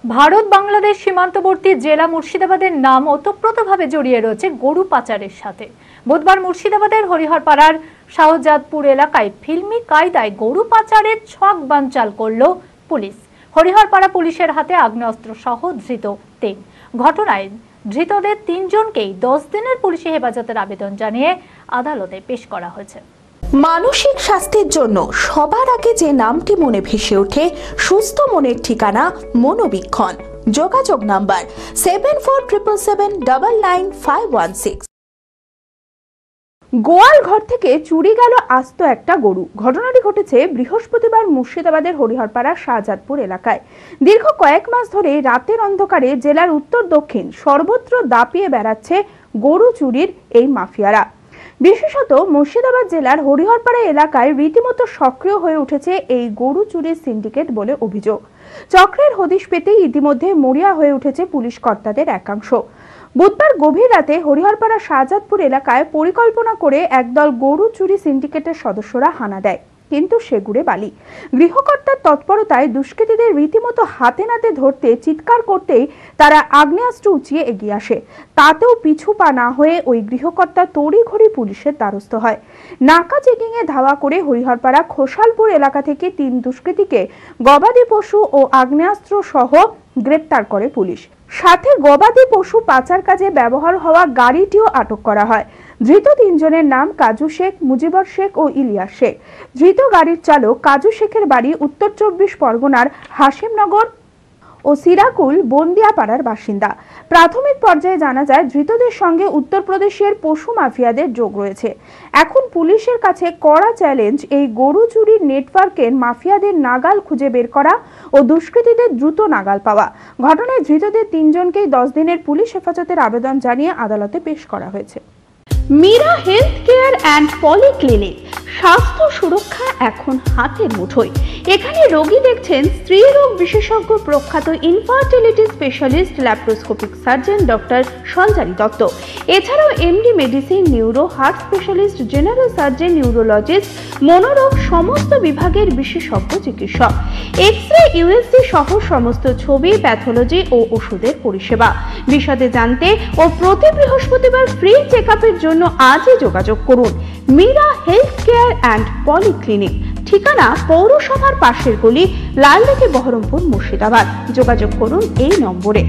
ভারত বাংলাদেশ সীমান্তবর্তী জেলা মুর্শিদাবাদের নাম ওতপ্রোতভাবে জড়িয়ে রয়েছে গরু পাচারের সাথে। বুধবার মুর্শিদাবাদের হরিহরপাড়ার শাহজাদপুর এলাকায় ফিল্মি কায়দায় গরু পাচারের ছক বানচাল করল পুলিশ। হরিহরপাড়া পুলিশের হাতে আগ্নেয়াস্ত্র সহ ধৃত ৩। ঘটনায় ধৃতদের ৩ জনকেই ১০ দিনের পুলিশি হেফাজতের আবেদন জানিয়ে আদালতে পেশ করা হয়েছে। মানসিক স্বাস্থ্যের জন্য সবার আগে যে নামটি মনে ভেসে ওঠে, সুস্থ মনের ঠিকানা মনোবীক্ষণ। যোগাযোগ নাম্বার 7477799516। গোয়াল ঘর থেকে চুরি গেল আস্ত একটা গরু। ঘটনাটি ঘটেছে বৃহস্পতিবার মুর্শিদাবাদের হরিহরপাড়া শাহজাদপুর এলাকায়। দীর্ঘ কয়েক মাস ধরে রাতের অন্ধকারে জেলার উত্তর দক্ষিণ সর্বত্র দাপিয়ে বেড়াচ্ছে গরু চুরির এই মাফিয়ারা। বিশেষত মুর্শিদাবাদ জেলার হরিহরপাড়া এলাকায় রীতিমতো সক্রিয় হয়ে উঠেছে এই গরু চুরির সিন্ডিকেট বলে অভিযোগ। চক্রের হদিশ পেতেই ইতিমধ্যে মরিয়া হয়ে উঠেছে পুলিশ কর্তাদের একাংশ। বুধবার গভীর রাতে হরিহরপাড়া শাহজাদপুর এলাকায় পরিকল্পনা করে একদল গরু চুরি সিন্ডিকেটের সদস্যরা হানা দেয়, কিন্তু সেগুড়ে বালি। গৃহকর্তার তৎপরতায় দুষ্কৃতীদের রীতিমতো হাতে নাতে ধরতে চিৎকার করতেই তারা আগ্নেয়াস্ত্র উঁচিয়ে এগিয়ে আসে। তাতেও পিছু পা না হয়ে ওই গৃহকর্তা তড়িঘড়ি পুলিশের দ্বারস্থ হয়। নাকা চেকিং এ ধাওয়া করে হরিহরপাড়া খোসালপুর এলাকা থেকে ৩ দুষ্কৃতীকে গবাদি পশু ও আগ্নেয়াস্ত্র সহ গ্রেপ্তার করে পুলিশ। সাথে গবাদি পশু পাচার কাজে ব্যবহার হওয়া গাড়িটিও আটক করা হয়। ধৃত ৩ জনের নাম কাজু শেখ, মুজিবর শেখ ও ইলিয়াস শেখ। ধৃত গাড়ির চালক কাজু শেখের বাড়ি উত্তর ২৪ পরগনার হাসিমনগর ও সিরাকুল বন্দিয়াপাড়ার বাসিন্দা। প্রাথমিক পর্যায়ে জানা যায় ধৃতদের সঙ্গে উত্তরপ্রদেশের পশু মাফিয়াদের যোগ রয়েছে। এখন পুলিশের কাছে কড়া চ্যালেঞ্জ এই গরু চুরির নেটওয়ার্কের মাফিয়াদের নাগাল খুঁজে বের করা ও দুষ্কৃতীদের দ্রুত নাগাল পাওয়া। ঘটনায় ধৃতদের ৩ জনকেই ১০ দিনের পুলিশ হেফাজতের আবেদন জানিয়ে আদালতে পেশ করা হয়েছে। Meera health care and polyclinic, স্বাস্থ্য সুরক্ষা এখন হাতের মুঠোয়। এখানে রোগী দেখছেন স্ত্রী রোগ বিশেষজ্ঞ, প্রখ্যাত infertility specialist laparoscopic surgeon doctor Sanchari Dutta. এছাড়াও MD medicine, neuro, heart specialist, general surgeon, neurologist, মনোরোগ সমস্ত বিভাগের বিশেষজ্ঞ চিকিৎসক। এক্স-রে, ইউএসজি সহ সমস্ত ছবি, প্যাথোলজি ও ওষুধের পরিষেবা। বিশদে জানতে ও প্রতি বৃহস্পতিবার ফ্রি চেক আপের জন্য আজই যোগাযোগ করুন। Meera health care and polyclinic, ঠিকানা পৌরসভার পাশের গলি, লালদিঘি, বহরমপুর, মুর্শিদাবাদ। যোগাযোগ করুন এই নম্বরে।